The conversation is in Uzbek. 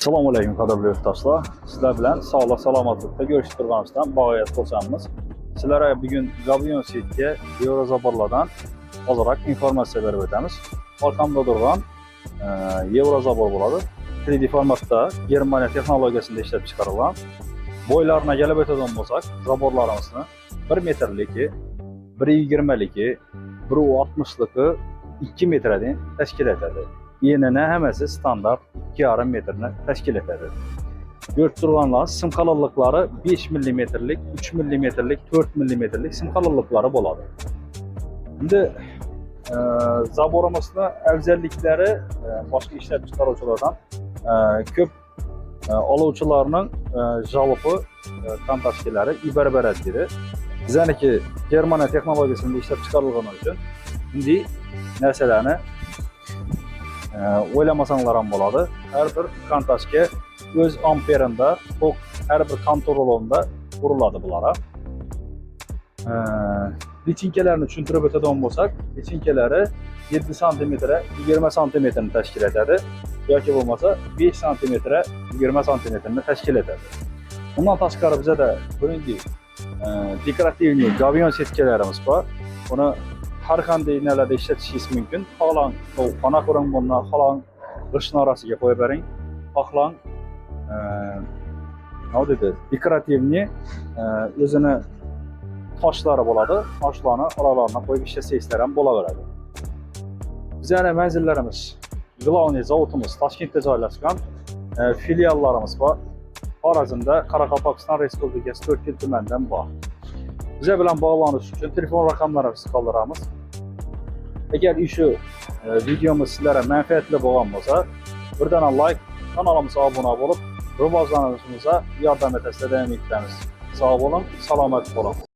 Assalomu alaykum qadrli yurtdoshlar. Sizlar bilan sog'lik salomatlikda görüşüp turganimizdan bag'oyat xursandmiz. Sizlarga bugun Gavion Setga Evrozaborlardan ozroq informatsiya berib o'tamiz. Orqamda turgan Evrozabor bo'ladi. 3D formatda Germaniya texnologiyasida ishlab chiqarilgan. Bo'ylarini kelib o'tadigan bo'lsak, zaborlarimizni 1 metrligi, 1.20ligi, 1.60ligi 2 metrdan tashkil etadi. Yenine hemesi standart 2,5 metrni tashkil etadi. Görüp turganlar sim qalınlıqları 5 mm'lik, 3 mm'lik, 4 mm'lik sim qalınlıqları bo'ladi. Endi zaborimizning afzalliklari boshqa ishlab chiqaruvchilardan ko'p oluvchilarning javobi kontaktchilari ibarbarat edi. Bizaniki Germaniya texnologiyasida ishlab chiqarilgani uchun bunday narsalarni o'ylamasanglar ham bo'ladi. Har bir kontaktga o'z amperida, har bir kontrolunda quriladi bular. Lichinkalarni tushuntirib o'tadigan bo'lsak, lichinkalari 7 sm, 20 sm ni tashkil etadi yoki bo'lmasa 5 sm, 20 sm ni tashkil etadi. Bundan tashqari bizda bunday dekorativniy Gavion setkalarimiz bor. Buni har qanday nalarda ishlatishingiz mumkin. Xohlang xona quring, bundan xohlang g'ishtni orasiga qo'yib bering. Xohlang nima deydi? Dekorativniy o'zini toshlari bo'ladi. Toshlarni oralariga qo'yib ishlasangizlar ham bo'laveradi. Bizning manzillarimiz, Glavniy zavodimiz Toshkentda joylashgan, filiallarimiz bor. Xorazmda, Qoraqalpog'iston Respublikasi To'rtko'l tumanidan bor. Bizlar bilan bog'lanish uchun telefon raqamlarimizni qoldiramiz. Agar shu videomiz sizlarga manfaatli bo'lgan bo'lsa, birdan like, kanalimizga obuna bo'lib, rivojlanishimizga yordam etasizlar degan umidamiz. Sog' bo'ling, salomat bo'ling.